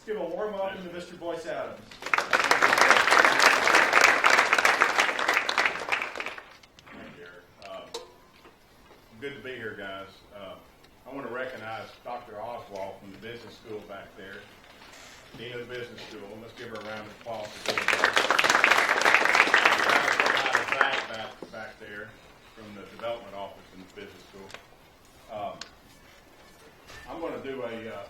Give a warm welcome to Mr. Boyce Adams. Thank you, Eric. Good to be here, guys. I want to recognize Dr. Oswald from the business school back there, Dean of the business school. Let's give her a round of applause for doing that. Back there from the development office in the business school. I'm going to do a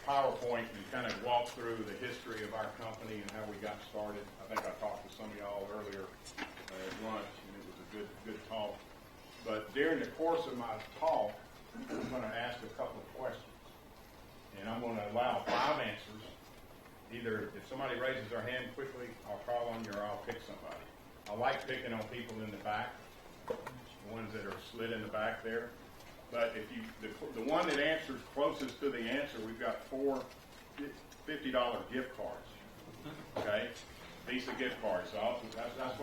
PowerPoint and kind of walk through the history of our company and how we got started. I think I talked to some of y'all earlier at lunch, and it was a good talk. But during the course of my talk, I'm going to ask a couple of questions, and I'm going to allow 5 answers. Either if somebody raises their hand quickly, I'll call on you, or I'll pick somebody. I like picking on people in the back, the ones that are slid in the back there. But if you, the one that answers closest to the answer, we've got 4 $50 gift cards. Okay, Visa gift cards. So that's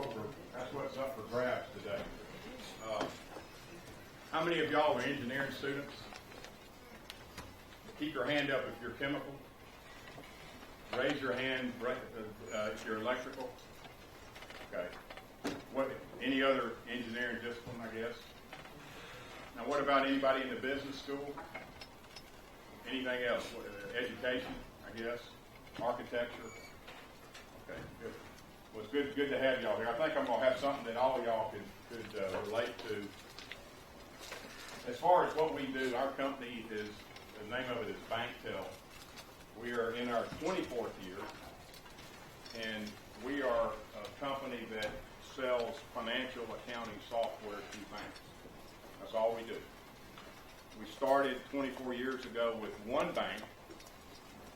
what's up for grabs today. How many of y'all are engineering students? Keep your hand up if you're chemical. Raise your hand if you're electrical. Okay. What? Any other engineering discipline, I guess? Now, what about anybody in the business school? Anything else? Education, I guess? Architecture? Okay, good. Well, it's good to have y'all here. I think I'm going to have something that all of y'all could relate to. As far as what we do, our company is, the name of it is BankTEL. We are in our 24th year, and we are a company that sells financial accounting software to banks. That's all we do. We started 24 years ago with one bank,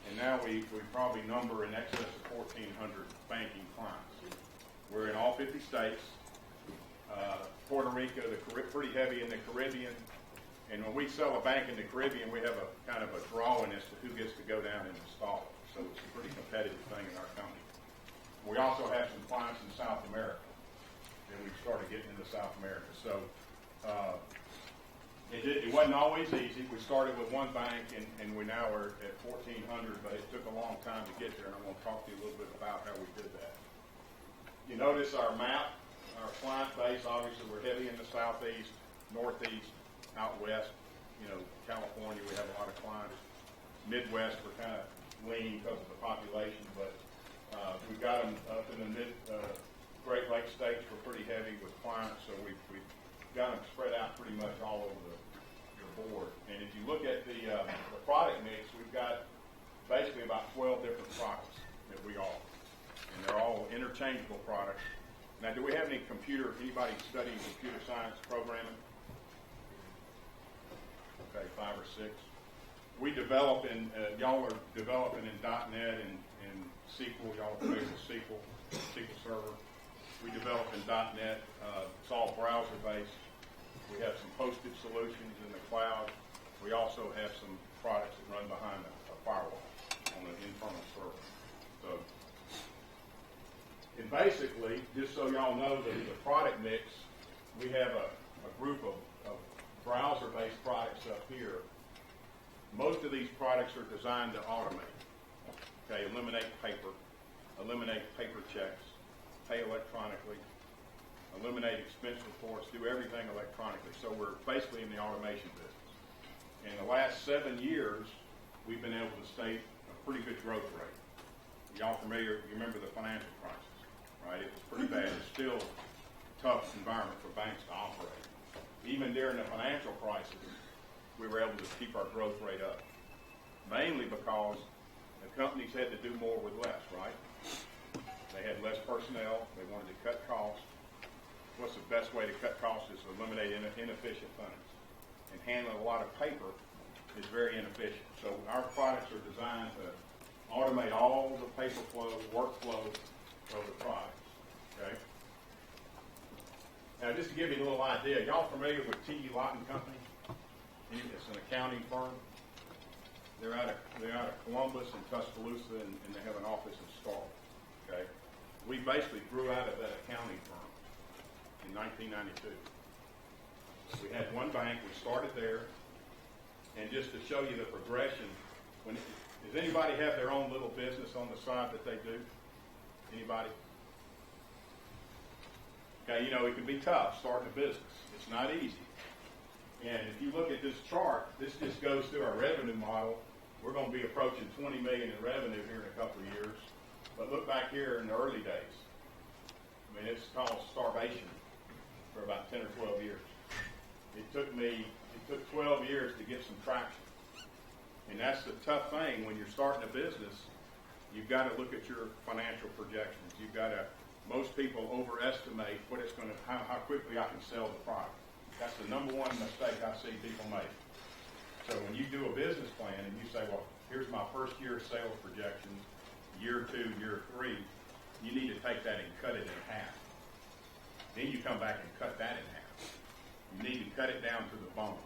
and now we probably number in excess of 1,400 banking clients. We're in all 50 states. Puerto Rico, pretty heavy in the Caribbean. And when we sell a bank in the Caribbean, we have a kind of a drawing as to who gets to go down and install it. So it's a pretty competitive thing in our company. We also have some clients in South America, and we've started getting into South America. So it wasn't always easy. We started with one bank, and we now are at 1,400, but it took a long time to get there, and I'm going to talk to you a little bit about how we did that. You notice our map, our client base. Obviously, we're heavy in the southeast, northeast, out west. California, we have a lot of clients. Midwest, we're kind of lean because of the population, but we've got them up in the Great Lakes states. We're pretty heavy with clients, so we've got them spread out pretty much all over your board. And if you look at the product mix, we've got basically about 12 different products that we offer, and they're all interchangeable products. Now, do we have anybody studying computer science programming? Okay, 5 or 6. We develop y'all are developing in .NET and SQL. Y'all are familiar with SQL Server. We develop in .NET. It's all browser-based. We have some hosted solutions in the cloud. We also have some products that run behind a firewall on an internal server. So, and basically, just so y'all know the product mix, we have a group of browser-based products up here. Most of these products are designed to automate. Okay, eliminate paper checks, pay electronically, eliminate expense reports, do everything electronically. So we're basically in the automation business. In the last 7 years, we've been able to stay a pretty good growth rate. Y'all familiar? You remember the financial crisis, right? It was pretty bad. It's still a tough environment for banks to operate. Even during the financial crisis, we were able to keep our growth rate up, mainly because the companies had to do more with less, right? They had less personnel. They wanted to cut costs. What's the best way to cut costs is to eliminate inefficient things. And handling a lot of paper is very inefficient. So our products are designed to automate all the paper flow, workflow of the products, okay? Now, just to give you a little idea, y'all familiar with T.E. Lawton Company? It's an accounting firm. They're out of Columbus and Tuscaloosa, and they have an office in Starkville. Okay, we basically grew out of that accounting firm in 1992. We had one bank. We started there, and just to show you the progression, when Does anybody have their own little business on the side that they do? Anybody? Okay, you know, it can be tough starting a business. It's not easy. And if you look at this chart, this just goes through our revenue model. We're going to be approaching 20 million in revenue here in a couple of years. But look back here in the early days. I mean, it's called starvation for about 10 or 12 years. It took 12 years to get some traction. And that's the tough thing when you're starting a business. You've got to look at your financial projections. You've got to, most people overestimate what it's going to, how quickly I can sell the product. That's the number one mistake I see people make. So when you do a business plan and you say, well, here's my first year sales projections, year 2, year 3, you need to take that and cut it in half. Then you come back and cut that in half. You need to cut it down to the bone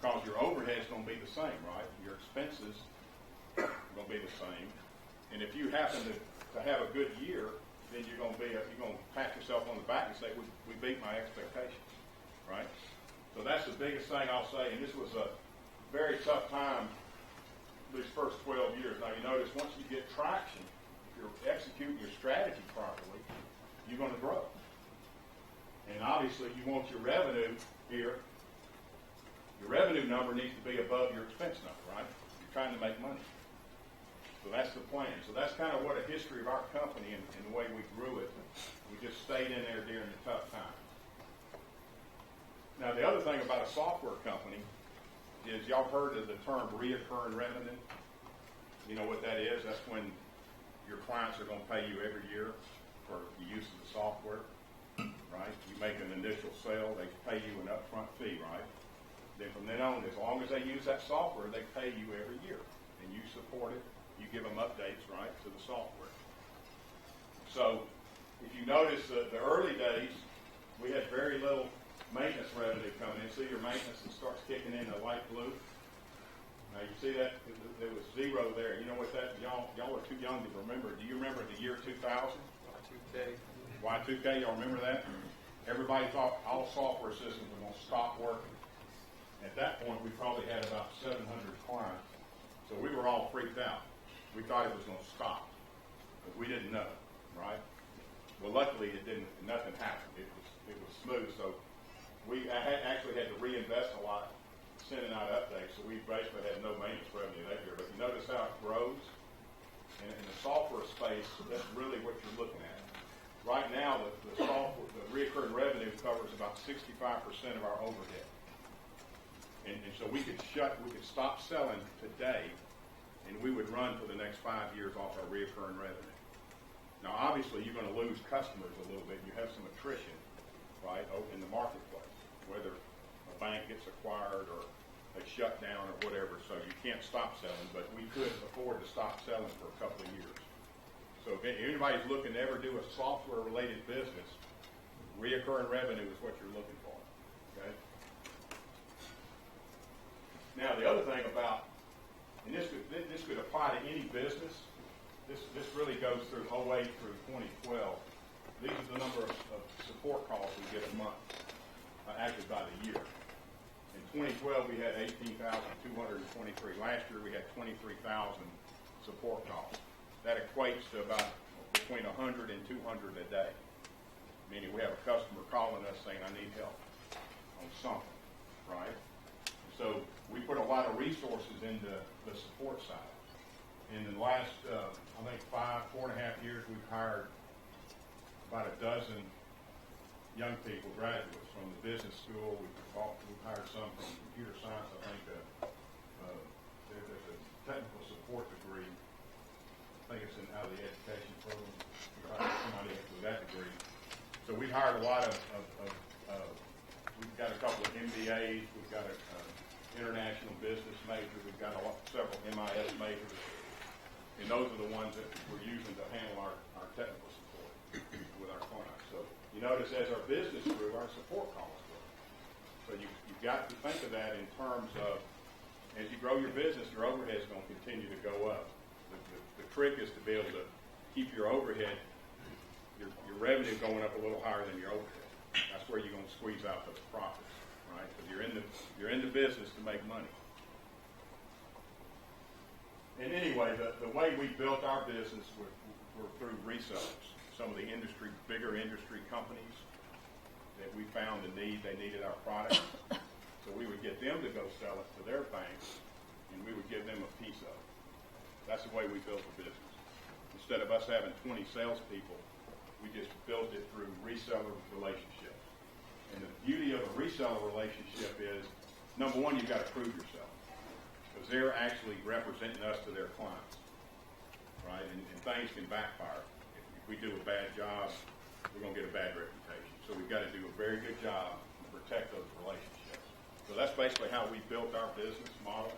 because your overhead's going to be the same, right? Your expenses are going to be the same. And if you happen to have a good year, then you're going to pat yourself on the back and say, we beat my expectations, right? So that's the biggest thing I'll say. And this was a very tough time these first 12 years. Now you notice once you get traction, if you're executing your strategy properly, you're going to grow. And obviously you want your revenue here. Your revenue number needs to be above your expense number, right? You're trying to make money. So that's the plan. So that's kind of what a history of our company and the way we grew it. We just stayed in there during the tough time. Now the other thing about a software company is y'all heard of the term reoccurring revenue. You know what that is? That's when your clients are going to pay you every year for the use of the software, right? You make an initial sale, they pay you an upfront fee, right? Then from then on, as long as they use that software, they pay you every year. And you support it, you give them updates, right, to the software. So if you notice the early days, we had very little maintenance revenue coming in. See your maintenance that starts kicking in the light blue? Now you see that? There was zero there. You know what that, y'all are too young to remember. Do you remember the year 2000? Y2K. Y2K, y'all remember that? Everybody thought all software systems were going to stop working. At that point, we probably had about 700 clients. So we were all freaked out. We thought it was going to stop, but we didn't know, right? Well, luckily it didn't. Nothing happened. It was smooth. So we actually had to reinvest a lot, sending out updates. So we basically had no maintenance revenue that year. But you notice how it grows, and in the software space, that's really what you're looking at. Right now, the reoccurring revenue covers about 65% of our overhead. And so we could stop selling today, and we would run for the next 5 years off our reoccurring revenue. Now, obviously, you're going to lose customers a little bit. You have some attrition, right, in the marketplace, whether a bank gets acquired or they shut down or whatever. So you can't stop selling, but we could afford to stop selling for a couple of years. So if anybody's looking to ever do a software-related business, reoccurring revenue is what you're looking for, okay? Now, the other thing about, and this could apply to any business, this really goes through 08 through 2012. These are the number of support calls we get a month, actually by the year. In 2012, we had 18,223. Last year, we had 23,000 support calls. That equates to about between 100 and 200 a day, meaning we have a customer calling us saying, I need help on something, right? So we put a lot of resources into the support side. In the last, I think 4.5 years, we've hired about a dozen young people, graduates from the business school. We've hired some from computer science. I think there's a technical support degree. I think it's out of the education program. We hired somebody with that degree. So we've hired a lot of we've got a couple of MBAs. We've got a international business major. We've got several MIS majors. And those are the ones that we're using to handle our technical support with our clients. So you notice as our business grew, our support calls grew. So you've got to think of that in terms of, as you grow your business, your overhead is going to continue to go up. The trick is to be able to keep your overhead, your revenue going up a little higher than your overhead. That's where you're going to squeeze out those profits, right? Because you're in the business to make money. And anyway, the way we built our business were through resellers. Some of the bigger industry companies that we found the need, they needed our product. So we would get them to go sell it to their banks, and we would give them a piece of it. That's the way we built the business. Instead of us having 20 salespeople, we just built it through reseller relationships. And the beauty of a reseller relationship is, number one, you've got to prove yourself, because they're actually representing us to their clients, right? And things can backfire. If we do a bad job, we're going to get a bad reputation. So we've got to do a very good job to protect those relationships. So that's basically how we built our business model.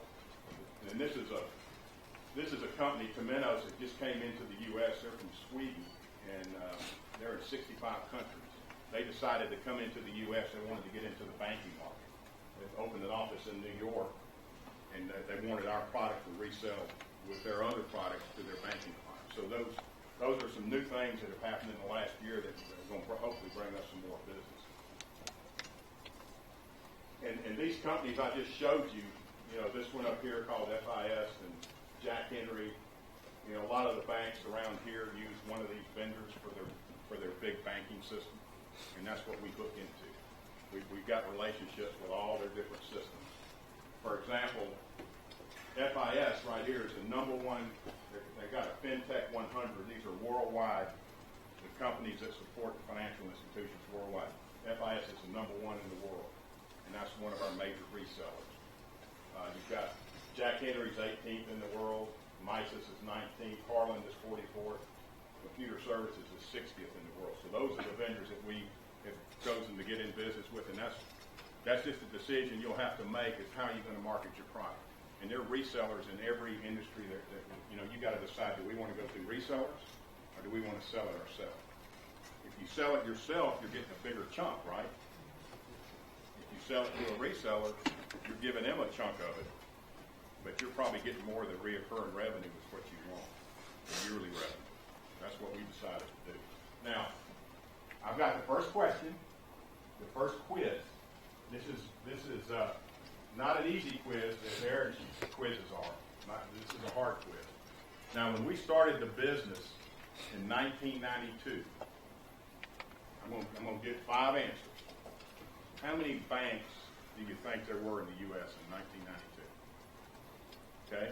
And this is a company, Temenos, that just came into the U.S. They're from Sweden, and they're in 65 countries. They decided to come into the U.S. They wanted to get into the banking market. They've opened an office in New York, and they wanted our product to resell with their other products to their banking clients. So those are some new things that have happened in the last year that are going to hopefully bring us some more business. And these companies I just showed you, this one up here called FIS and Jack Henry, a lot of the banks around here use one of these vendors for their big banking system, and that's what we hook into. We've got relationships with all their different systems. For example, FIS right here is the number one. They got a FinTech 100. These are worldwide, the companies that support the financial institutions worldwide. FIS is the number one in the world, and that's one of our major resellers. You've got Jack Henry's 18th in the world, Mises is 19th, Harland is 44th, Computer Services is 60th in the world. So those are the vendors that we have chosen to get in business with, and that's just a decision you'll have to make, is how you're going to market your product. And there are resellers in every industry that you got to decide, do we want to go through resellers or do we want to sell it ourselves? If you sell it yourself, you're getting a bigger chunk, right? If you sell it to a reseller, you're giving them a chunk of it, but you're probably getting more of the reoccurring revenue is what you want, the yearly revenue. That's what we decided to do. Now, I've got the first question, the first quiz. This is not an easy quiz as Eric's quizzes are. This is a hard quiz. Now, when we started the business in 1992, I'm going to get 5 answers. How many banks do you think there were in the U.S. in 1992? Okay?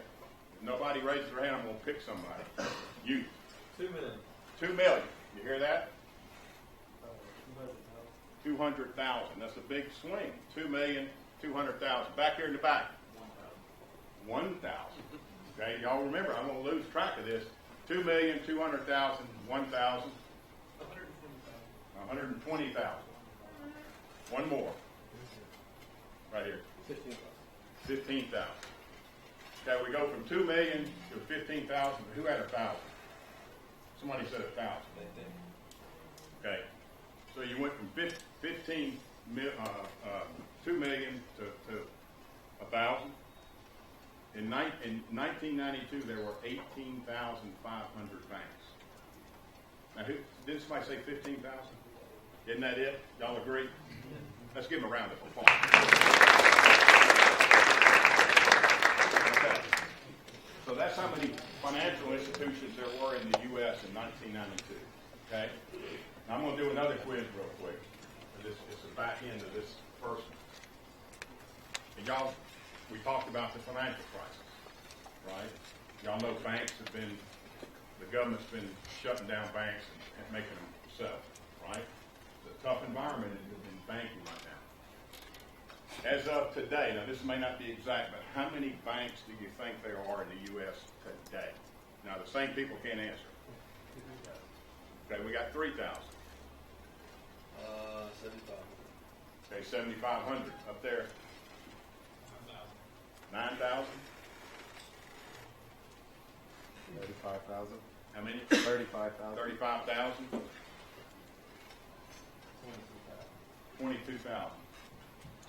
If nobody raises their hand, I'm going to pick somebody. You. 2 million. 2 million. You hear that? 200,000. That's a big swing. 2,200,000. Back here in the back. 1,000. Okay, y'all remember, I'm going to lose track of this. 2,200,000, 1,000. 120,000. One more. Right here. 15,000. Okay, we go from 2 million to 15,000. Who had 1,000? Somebody said 1,000. Okay, so you went from 2 million to 1,000. In 1992, there were 18,500 banks. Now, didn't somebody say 15,000? Isn't that it? Y'all agree? Let's give them a round of applause. Okay. So that's how many financial institutions there were in the U.S. in 1992. Okay? Now I'm going to do another quiz real quick. It's the back end of this first one. And y'all, we talked about the financial crisis, right? Y'all know banks have been, the government's been shutting down banks and making them sell, right? It's a tough environment in banking right now. As of today, now this may not be exact, but how many banks do you think there are in the U.S. today? Now the same people can't answer. Okay, we got 3,000. 7,500. Okay, 7,500 up there. 9,000. 35,000. How many? 35,000. 35,000. 22,000.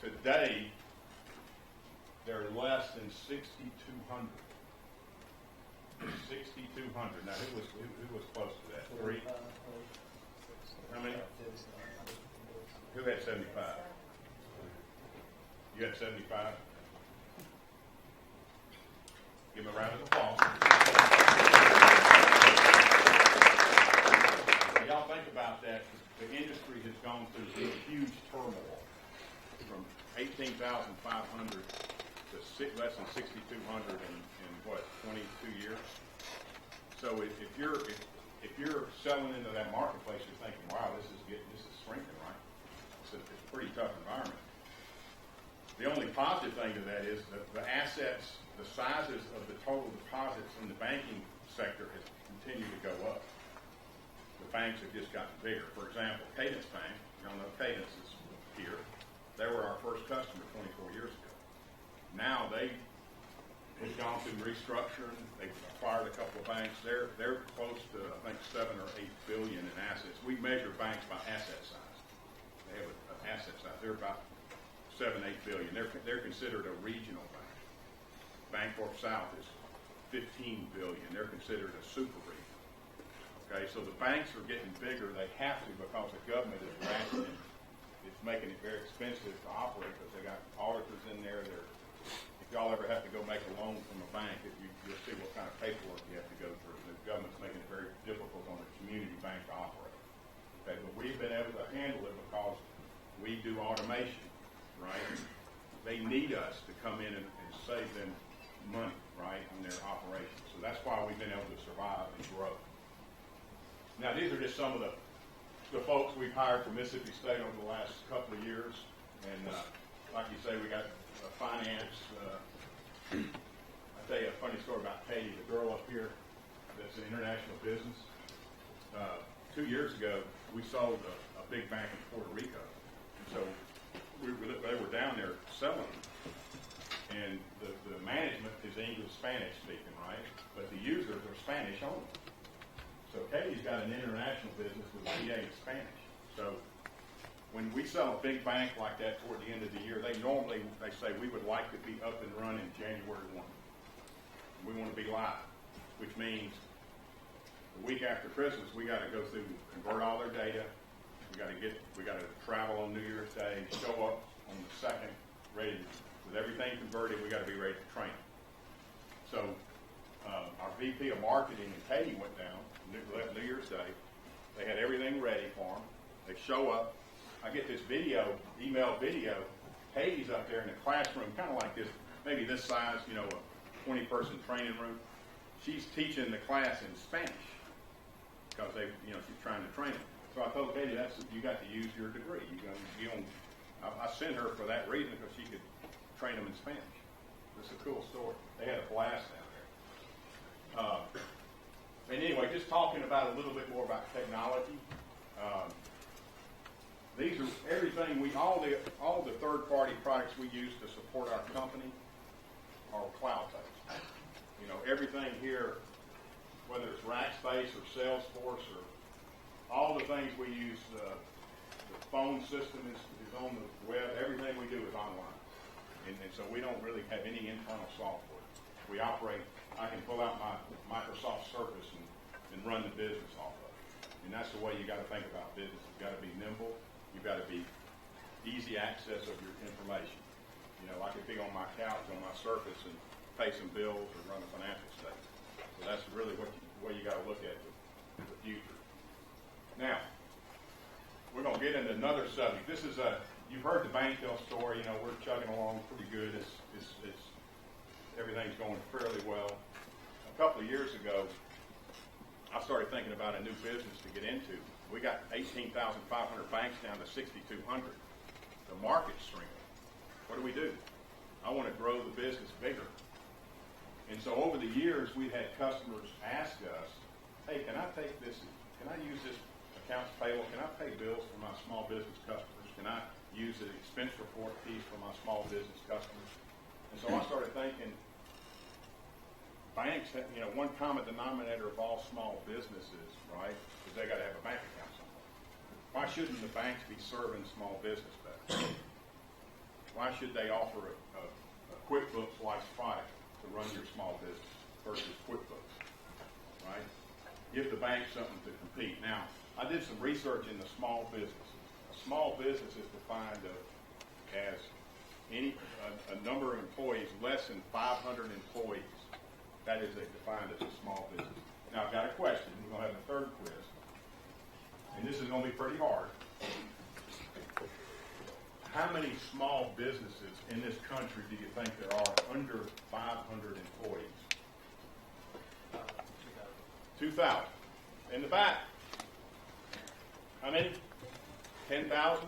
Today, there are less than 6,200. 6,200. Now, who was close to that? 3? How many? Who had 75? You had 75? Give him a round of applause. When y'all think about that, the industry has gone through this huge turmoil from 18,500 to less than 6,200 in what, 22 years? So if you're selling into that marketplace, you're thinking, wow, this is shrinking, right? It's a pretty tough environment. The only positive thing to that is that the assets, the sizes of the total deposits in the banking sector has continued to go up. The banks have just gotten bigger. For example, Cadence Bank, y'all know Cadence is here. They were our first customer 24 years ago. Now they've gone through restructuring. They've acquired a couple of banks. They're close to, I think, 7 or 8 billion in assets. We measure banks by asset size. They have an asset size. They're about 7, 8 billion. They're considered a regional bank. Bancorp South is 15 billion. They're considered a super region. Okay, so the banks are getting bigger. They have to because the government is rationing. It's making it very expensive to operate because they got auditors in there. If y'all ever have to go make a loan from a bank, you'll see what kind of paperwork you have to go through. The government's making it very difficult on a community bank to operate. Okay, but we've been able to handle it because we do automation, right? They need us to come in and save them money, right, on their operations. So that's why we've been able to survive and grow. Now, these are just some of the folks we've hired from Mississippi State over the last couple of years. And like you say, we got finance. I'll tell you a funny story about Katie, the girl up here that's an international business. 2 years ago, we sold a big bank in Puerto Rico. And so they were down there selling them. And the management is English, Spanish speaking, right? But the users are Spanish only. So Katie's got an international business with a PA in Spanish. So when we sell a big bank like that toward the end of the year, they say we would like to be up and running January 1. We want to be live, which means the week after Christmas we got to go through, convert all their data. We got to travel on New Year's Day, show up on the 2nd, ready with everything converted. We got to be ready to train. So our VP of marketing and Katie went down New Year's Day. They had everything ready for them. They show up. I get this email video. Katie's up there in the classroom, kind of like this, maybe this size, a 20-person training room. She's teaching the class in Spanish because she's trying to train them. So I told Katie, you got to use your degree. I sent her for that reason because she could train them in Spanish. It's a cool story. They had a blast down there. And anyway, just talking about a little bit more about technology. These are everything all the third-party products we use to support our company are cloud-based. Everything here, whether it's Rackspace or Salesforce or all the things we use, the phone system is on the web. Everything we do is online, and so we don't really have any internal software. We operate. I can pull out my Microsoft Surface and run the business off of it. And that's the way you got to think about business. You've got to be nimble. You've got to be easy access of your information. I could be on my couch on my Surface and pay some bills or run a financial statement. So that's really the way you got to look at the future. Now, we're going to get into another subject. This is you've heard the BankTEL story. We're chugging along pretty good. It's everything's going fairly well. A couple of years ago, I started thinking about a new business to get into. We got 18,500 banks down to 6,200. The market's shrinking. What do? I want to grow the business bigger. And so over the years, we've had customers ask us, hey, can I use this accounts payable? Can I pay bills for my small business customers? Can I use the expense report piece for my small business customers? And so I started thinking, banks, one common denominator of all small businesses, right, is they got to have a bank account somewhere. Why shouldn't the banks be serving small business better? Why should they offer a QuickBooks-like product to run your small business versus QuickBooks, right? Give the bank something to compete. Now, I did some research into small businesses. A small business is defined as a number of employees less than 500 employees That is defined as a small business. Now, I've got a question. We're going to have a third quiz. And this is going to be pretty hard. How many small businesses in this country do you think there are under 500 employees? 2,000. In the back. How many? 10,000?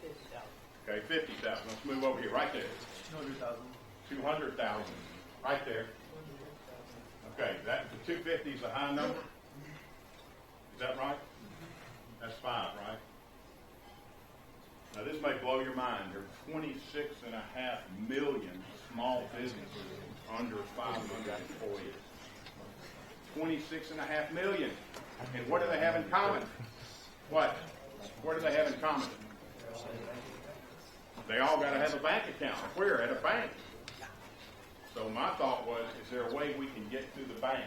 50,000. Okay, 50,000. Let's move over here, right there. 200,000. 200,000, right there. Okay, that the 250 is a high number. Is that right? That's 5, right? Now this may blow your mind. There are 26.5 million small businesses under 500 employees. 26.5 million. And what do they have in common? What? What do they have in common? They all got to have a bank account. Where? At a bank. So my thought was, is there a way we can get to the bank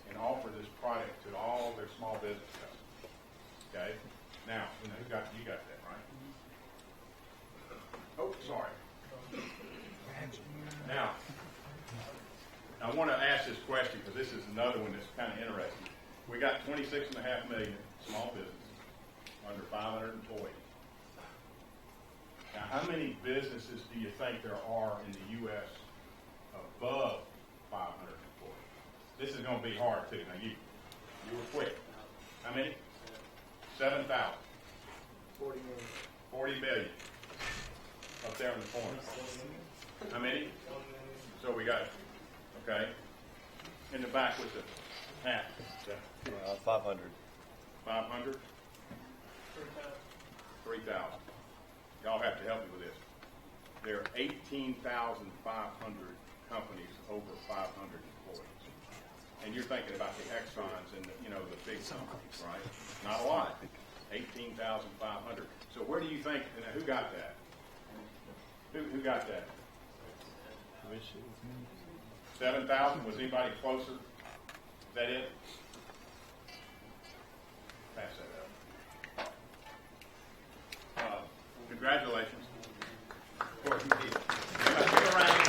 and offer this product to all their small business customers? Okay? Now, you got that, right? Oh, sorry. Now, I want to ask this question because this is another one that's kind of interesting. We got 26.5 million small businesses under 500 employees. Now, how many businesses do you think there are in the U.S. above 500 employees? This is going to be hard, too. Now, you were quick. How many? 7,000. 40 million. 40 million. Up there in the corner. How many? So we got, okay. In the back was the half. 500. 500? 3,000. Y'all have to help me with this. There are 18,500 companies over 500 employees. And you're thinking about the Exxons and the big companies, right? Not a lot. 18,500. So where do you think, who got that? Who got that? 7,000? Was anybody closer? Is that it? Pass that up. Congratulations. Of course, you did. Give a round.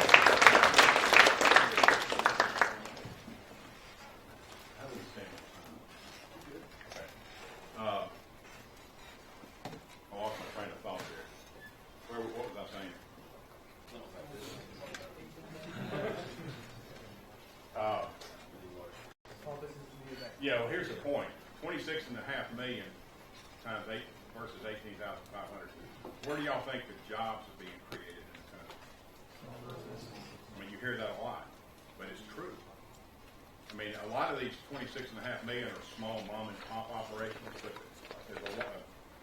How do we stand? Okay. I lost my train of thought there. What was I saying? Yeah, well, here's the point. 26.5 million times 8 versus 18,500. Where do y'all think the jobs are being created in the country? I mean, you hear that a lot, but it's true. I mean, a lot of these 26.5 million are small mom and pop operations, but there's a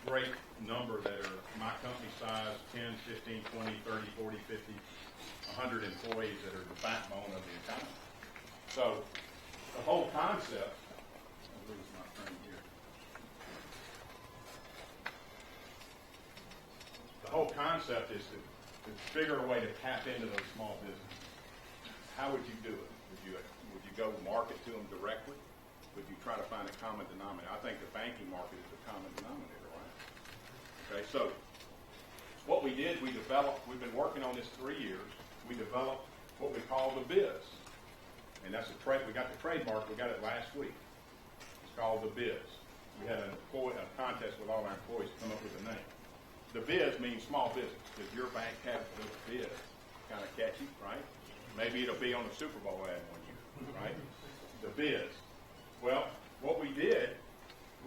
great number that are my company size, 10, 15, 20, 30, 40, 50, 100 employees that are the backbone of the economy. So the whole concept, I'll lose my friend here. The whole concept is to figure a way to tap into those small businesses. How would you do it? Would you go market to them directly? Would you try to find a common denominator? I think the banking market is the common denominator, right? Okay, so what we did, we've been working on this 3 years. We developed what we call the biz. And that's a trade. We got the trademark. We got it last week. It's called the biz. We had a contest with all our employees to come up with a name. The biz means small business because your bank has the biz. Kind of catchy, right? Maybe it'll be on the Super Bowl ad one year, right? The biz. Well, what we did,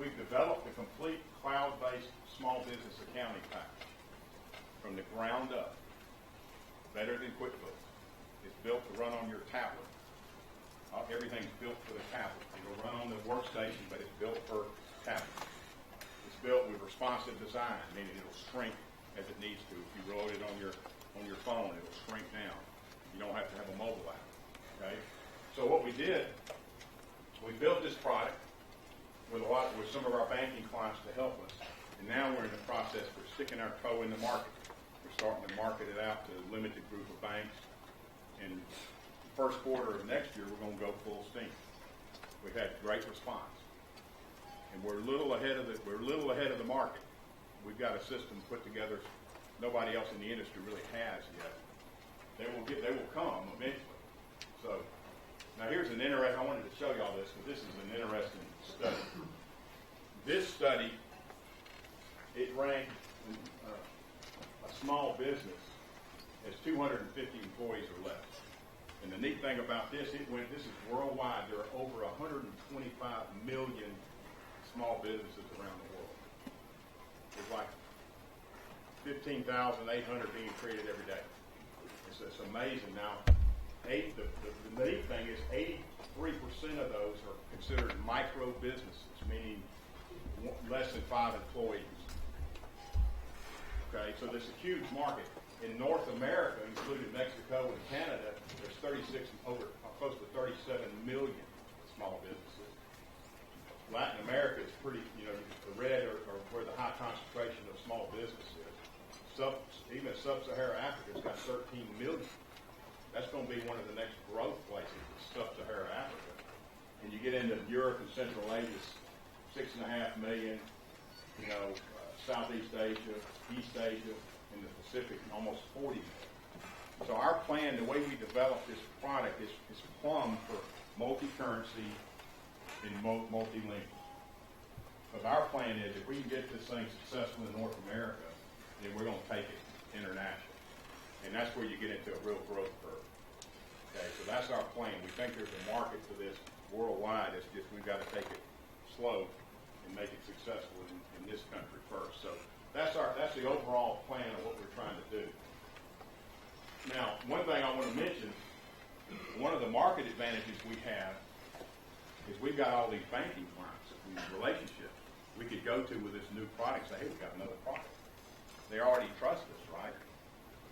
we've developed a complete cloud-based small business accounting package from the ground up. Better than QuickBooks. It's built to run on your tablet. Everything's built for the tablet. It'll run on the workstation, but it's built for tablet. It's built with responsive design, meaning it'll shrink as it needs to. If you roll it on your phone, it'll shrink down. You don't have to have a mobile app. Okay? So what we did, we built this product with some of our banking clients to help us, and now we're in the process. We're sticking our toe in the market. We're starting to market it out to a limited group of banks. And first quarter of next year, we're going to go full steam. We've had great response, and we're a little ahead of the market. We've got a system put together nobody else in the industry really has yet. They will come eventually. So, now here's an interesting, I wanted to show y'all this, because this is an interesting study. This study, it ranked a small business as 250 employees or less. And the neat thing about this, this is worldwide. There are over 125 million small businesses around the world. There's like 15,800 being created every day. It's amazing. Now, the neat thing is 83% of those are considered micro businesses, meaning less than 5 employees. Okay, so there's a huge market. In North America, including Mexico and Canada, there's close to 37 million small businesses. Latin America is pretty, the red are where the high concentration of small business is. Even Sub-Saharan Africa's got 13 million. That's going to be one of the next growth places, is Sub-Saharan Africa. And you get into Europe and Central Asia, 6.5 million, Southeast Asia, East Asia, in the Pacific, almost 40 million. So our plan, the way we develop this product is plumbed for multi-currency and multilingual. Because our plan is, if we can get this thing successful in North America, then we're going to take it international. And that's where you get into a real growth curve. Okay, so that's our plan. We think there's a market for this worldwide. It's just we've got to take it slow and make it successful in this country first. So that's the overall plan of what we're trying to do. Now, one thing I want to mention, one of the market advantages we have is we've got all these banking clients, these relationships we could go to with this new product, say, hey, we've got another product. They already trust us, right?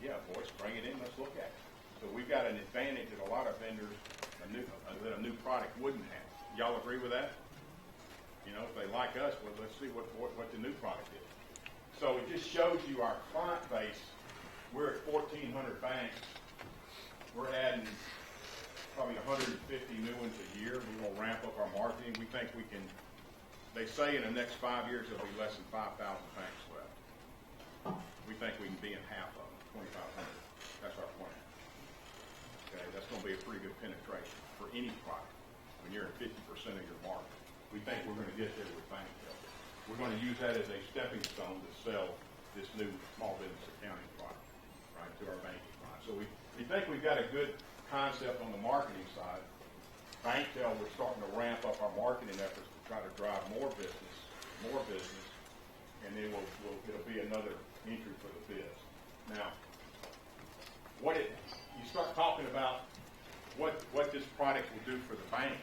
Yeah, Boyce, bring it in, let's look at it. So we've got an advantage that a lot of vendors, that a new product wouldn't have. Y'all agree with that? If they like us, well, let's see what the new product is. So it just shows you our client base. We're at 1,400 banks. We're adding probably 150 new ones a year. We're going to ramp up our marketing. We think we can, they say in the next 5 years there'll be less than 5,000 banks left. We think we can be in half of them, 2,500. That's our plan. Okay, that's going to be a pretty good penetration for any product when you're at 50% of your market. We think we're going to get there with BankTEL. We're going to use that as a stepping stone to sell this new small business accounting product, right, to our banking clients. So we think we've got a good concept on the marketing side. BankTEL, we're starting to ramp up our marketing efforts to try to drive more business, and then it'll be another entry for the biz. Now, you start talking about what this product will do for the bank,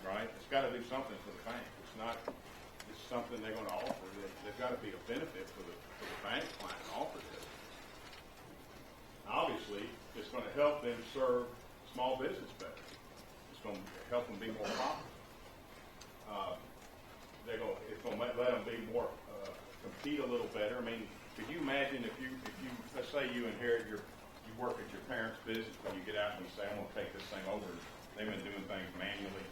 right? It's got to do something for the bank. It's not just something they're going to offer. They've got to be a benefit for the bank client to offer this. Obviously, it's going to help them serve small business better. It's going to help them be more profitable. It's going to let them be more compete a little better. I mean, could you imagine if you let's say you work at your parents' business and you get out and you say, I'm going to take this thing over. They've been doing things manually.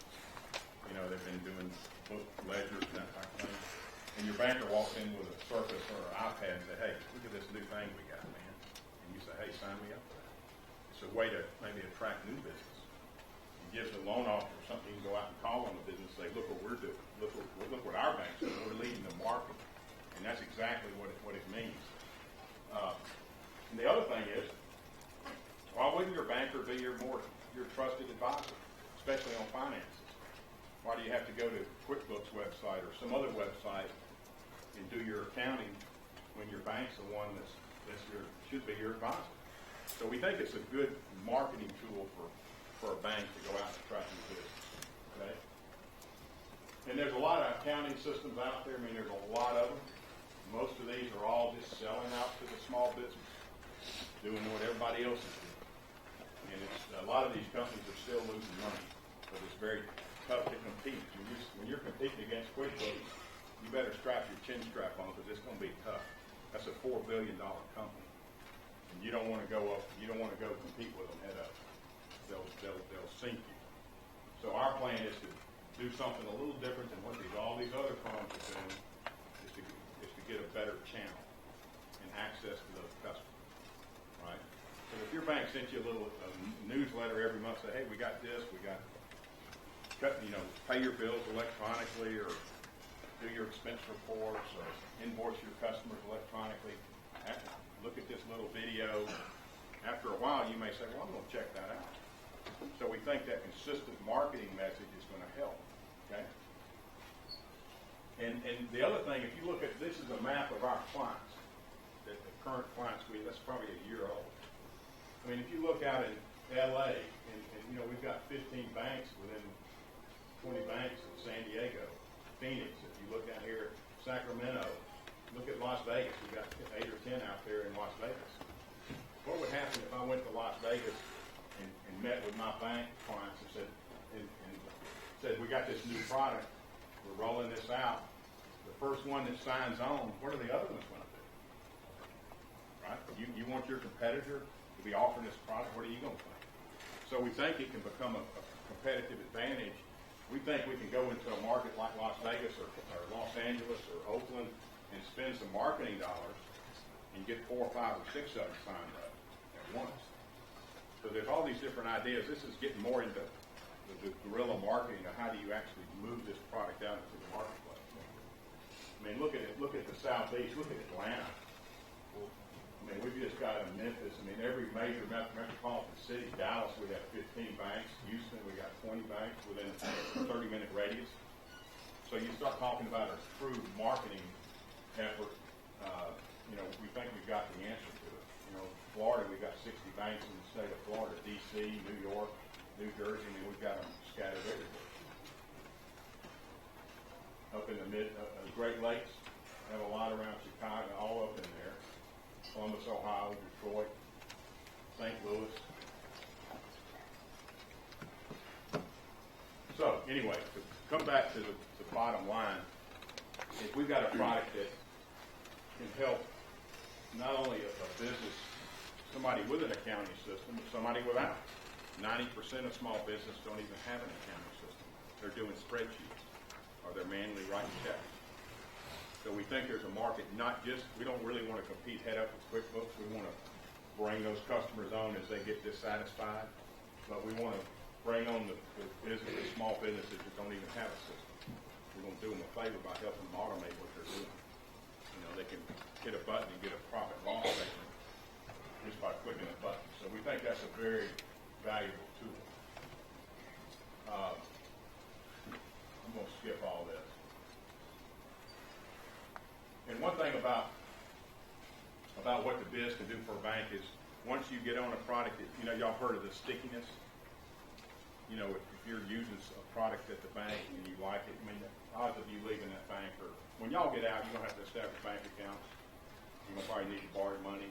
They've been doing book ledgers and that type of thing. And your banker walks in with a Surface or an iPad and says, hey, look at this new thing we got, man. And you say, hey, sign me up for that. It's a way to maybe attract new business. It gives a loan officer something you can go out and call on the business and say, look what we're doing. Look what our bank's doing. We're leading the market. And that's exactly what it means. And the other thing is, why wouldn't your banker be your trusted advisor, especially on finances? Why do you have to go to QuickBooks website or some other website and do your accounting when your bank's the one should be your advisor? So we think it's a good marketing tool for a bank to go out and attract new business. Okay? And there's a lot of accounting systems out there. I mean, there's a lot of them. Most of these are all just selling out to the small business, doing what everybody else is doing. And a lot of these companies are still losing money, but it's very tough to compete. When you're competing against QuickBooks, you better strap your chin strap on because it's going to be tough. That's a $4 billion company, and you don't want to go up. You don't want to go compete with them head up. They'll sink you. So our plan is to do something a little different than what all these other firms are doing. Is to get a better channel and access to those customers, right? So if your bank sent you a little newsletter every month, say, hey, we got this, we got, pay your bills electronically, or do your expense reports, or invoice your customers electronically, look at this little video. After a while, you may say, well, I'm going to check that out. So we think that consistent marketing message is going to help, okay? And the other thing, if you look at, this is a map of our clients, the current clients, that's probably a year old. I mean, if you look out in LA, and we've got 15 banks within 20 banks in San Diego, Phoenix, if you look down here, Sacramento, look at Las Vegas, we've got 8 or 10 out there in Las Vegas. What would happen if I went to Las Vegas and met with my bank clients and said, we got this new product, we're rolling this out. The first one that signs on, what are the other ones going to do? Right? You want your competitor to be offering this product, what are you going to think? So we think it can become a competitive advantage. We think we can go into a market like Las Vegas or Los Angeles or Oakland and spend some marketing dollars and get 4 or 5 or 6 of them signed up at once. So there's all these different ideas. This is getting more into the guerrilla marketing of how do you actually move this product out into the marketplace. I mean, look at it. Look at the Southeast. Look at Atlanta. I mean, we've just got in Memphis. I mean, every major metropolitan city. Dallas, we have 15 banks. Houston, we got 20 banks within a 30-minute radius. So you start talking about a true marketing effort. We think we've got the answer to it. Florida, we've got 60 banks in the state of Florida, D.C., New York, New Jersey. I mean, we've got them scattered everywhere. Up in the Great Lakes, have a lot around Chicago, all up in there. Columbus, Ohio, Detroit, St. Louis. So anyway, to come back to the bottom line, if we've got a product that can help not only a business, somebody with an accounting system, but somebody without. 90% of small business don't even have an accounting system. They're doing spreadsheets, or they're manually writing checks. So we think there's a market, we don't really want to compete head up with QuickBooks. We want to bring those customers on as they get dissatisfied, but we want to bring on the small businesses that don't even have a system. We're going to do them a favor by helping them automate what they're doing. They can hit a button and get a profit loss statement just by clicking a button. So we think that's a very valuable tool. I'm going to skip all this. And one thing about what the biz can do for a bank is once you get on a product, y'all heard of the stickiness. If you're using a product at the bank and you like it, odds of you leaving that bank are, when y'all get out, you're going to have to establish bank accounts. You're going to probably need to borrow money.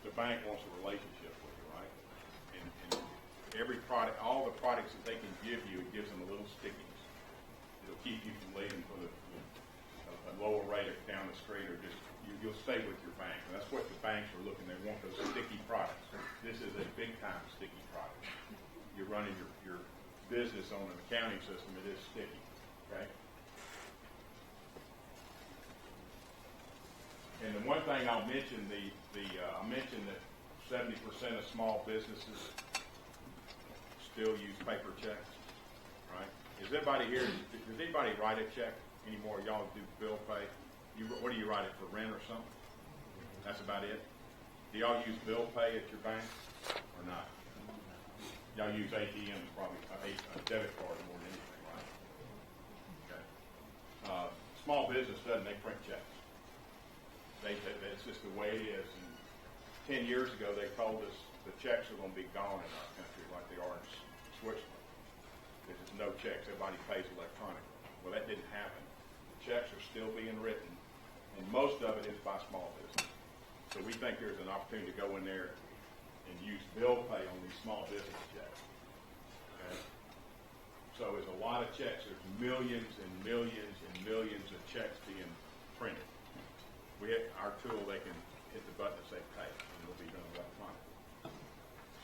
The bank wants a relationship with you, right? And every product, all the products that they can give you, it gives them a little stickiness. It'll keep you from leaving for a lower rate of down the street, or just you'll stay with your bank. And that's what the banks are looking. They want those sticky products. This is a big time sticky product. You're running your business on an accounting system. It is sticky, okay? And the one thing I'll mention, I mentioned that 70% of small businesses still use paper checks, right? Is everybody here, does anybody write a check anymore? Y'all do bill pay? What do you write it for, rent or something? That's about it? Do y'all use bill pay at your bank or not? Y'all use ATM, probably a debit card more than anything, right? Okay. Small business doesn't, they print checks. It's just the way it is. And 10 years ago, they told us the checks are going to be gone in our country like they are in Switzerland. There's no checks. Everybody pays electronically. Well, that didn't happen. The checks are still being written, and most of it is by small business. So we think there's an opportunity to go in there and use bill pay on these small business checks. Okay? So there's a lot of checks. There's millions and millions and millions of checks being printed. We have our tool, they can hit the button and say pay, and it'll be done electronically.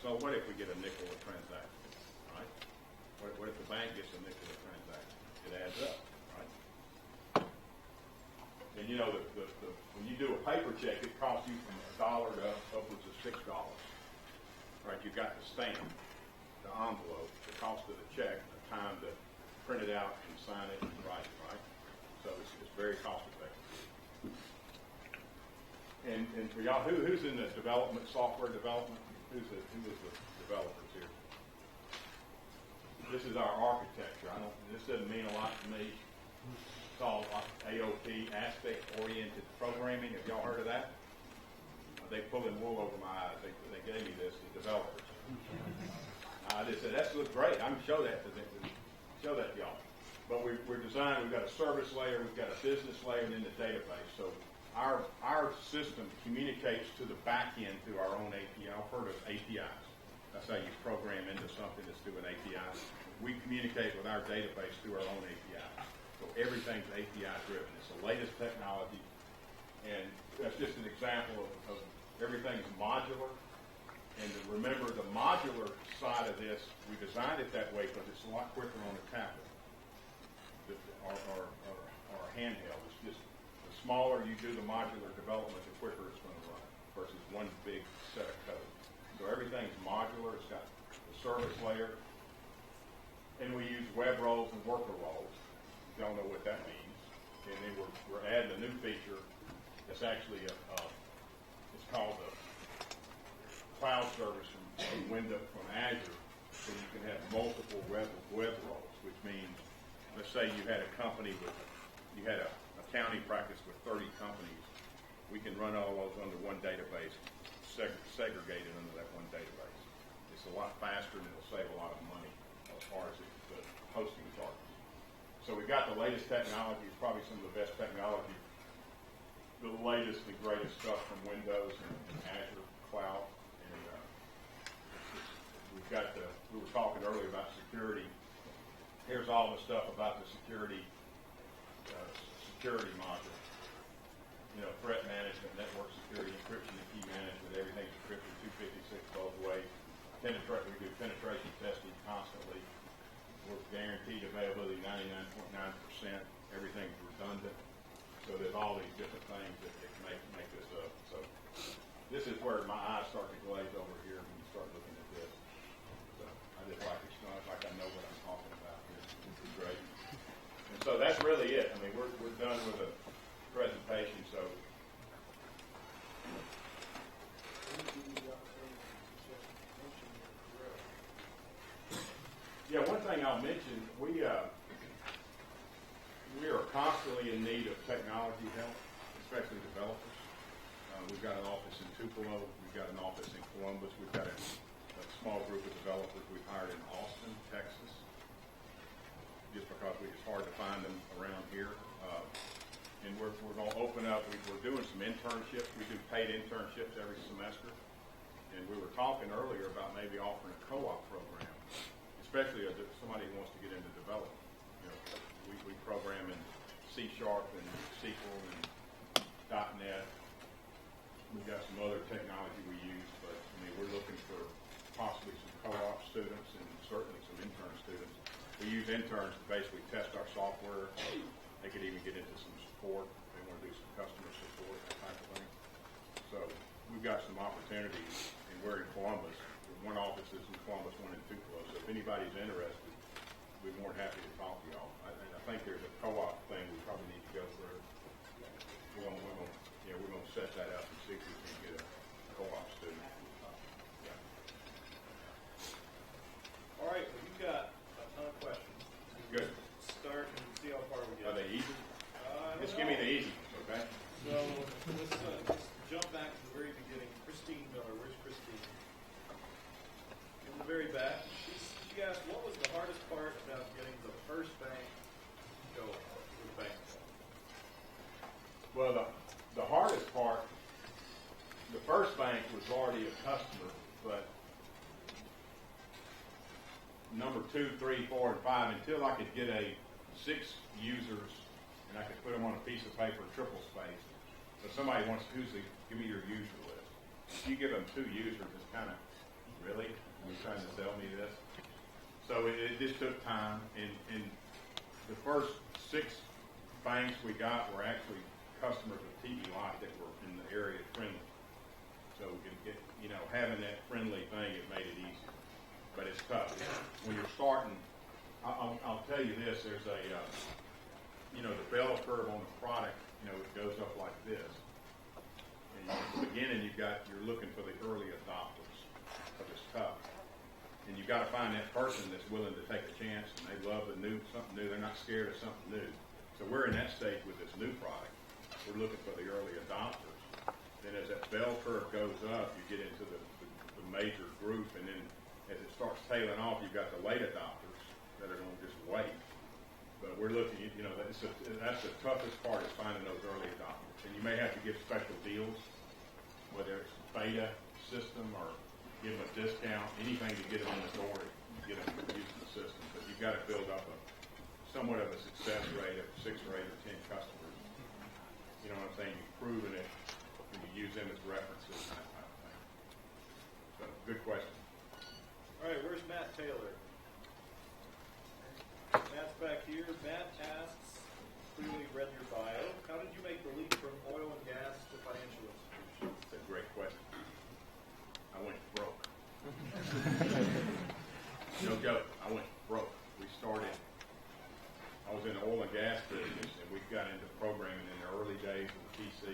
So what if we get a nickel a transaction, right? What if the bank gets a nickel a transaction? It adds up, right? And you know, when you do a paper check, it costs you from $1 to upwards of $6. Right? You've got the stamp, the envelope, the cost of the check, the time to print it out and sign it and write it, right? So it's very cost effective. And for y'all, who's in the development, software development? Who is the developers here? This is our architecture. This doesn't mean a lot to me. It's all AOP, aspect-oriented programming. Have y'all heard of that? They pulling wool over my eyes. They gave me this, the developers. I just said, that looks great. I'm going to show that to them. Show that to y'all. But we're designed, we've got a service layer, we've got a business layer, and then the database. So our system communicates to the back end through our own API. I've heard of APIs. That's how you program into something that's doing APIs. We communicate with our database through our own API. So everything's API driven. It's the latest technology. And that's just an example of everything's modular. And to remember the modular side of this, we designed it that way because it's a lot quicker on a tablet or a handheld. It's just the smaller you do the modular development, the quicker it's going to run versus one big set of code. So everything's modular. It's got the service layer. And we use web roles and worker roles. You don't know what that means. And then we're adding a new feature that's actually it's called the cloud service from Azure, so you can have multiple web roles, which means, let's say you had a company you had a accounting practice with 30 companies. We can run all those under one database, segregated under that one database. It's a lot faster and it'll save a lot of money as far as the hosting charges. So we've got the latest technology. It's probably some of the best technology, the latest and greatest stuff from Windows and Azure Cloud. We were talking earlier about security. Here's all the stuff about the security module. You know, threat management, network security, encryption and key management, everything's encrypted 256 both ways. We do penetration testing constantly. We're guaranteed availability 99.9%. Everything's redundant. So there's all these different things that make this up. So this is where my eyes start to glaze over here when you start looking at this. So I just like I know what I'm talking about here. This is great. And so that's really it. I mean, we're done with the presentation. So yeah, one thing I'll mention, we are constantly in need of technology help, especially developers. We've got an office in Tupelo. We've got an office in Columbus. We've got a small group of developers we've hired in Austin, Texas, just because it's hard to find them around here. And we're going to open up. We're doing some internships. We do paid internships every semester. And we were talking earlier about maybe offering a co-op program, especially if somebody wants to get into development. You know, we program in C# and SQL and .NET. We've got some other technology we use, but I mean, we're looking for possibly some co-op students and certainly some intern students. We use interns to basically test our software. They could even get into some support. They want to do some customer support, that type of thing. So we've got some opportunities, and we're in Columbus. One office is in Columbus, one in Tupelo. So if anybody's interested, we're more than happy to talk to y'all. I think there's a co-op thing we probably need to go through. We're going to set that up and see if we can get a co-op student. Yeah. All right, well, you've got a ton of questions. Good. Start and see how far we get. Are they easy? Just give me the easy ones, okay? So let's jump back to the very beginning. Christine Miller, where's Christine? In the very back. She asked, what was the hardest part about getting the first bank to go with BankTEL? Well, the hardest part, the first bank was already a customer, but number 2, 3, 4, and 5, until I could get 6 users and I could put them on a piece of paper, triple space. So somebody wants to give me your user list. If you give them 2 users, it's kind of, really? Are you trying to sell me this? So it just took time, and the first 6 banks we got were actually customers of TE Lot that were in the area friendly. So we can get, having that friendly thing, it made it easier. But it's tough. When you're starting, I'll tell you this, there's a, the bell curve on the product, it goes up like this. And in the beginning, you're looking for the early adopters, because it's tough. And you've got to find that person that's willing to take a chance, and they love something new. They're not scared of something new. So we're in that stage with this new product. We're looking for the early adopters. Then as that bell curve goes up, you get into the major group, and then as it starts tailing off, you've got the late adopters that are going to just wait. But we're looking, that's the toughest part is finding those early adopters. And you may have to give special deals, whether it's beta system or give them a discount, anything to get them in the door to get them using the system. But you've got to build up somewhat of a success rate of 6 or 8 or 10 customers. You know what I'm saying? You've proven it, and you use them as references and that type of thing. So, good question. All right, where's Matt Taylor? Matt's back here. Matt asks, clearly read your bio, how did you make the leap from oil and gas to financial institutions? That's a great question. I went broke. No joke. I went broke. I was in the oil and gas business, and we got into programming in the early days of the PC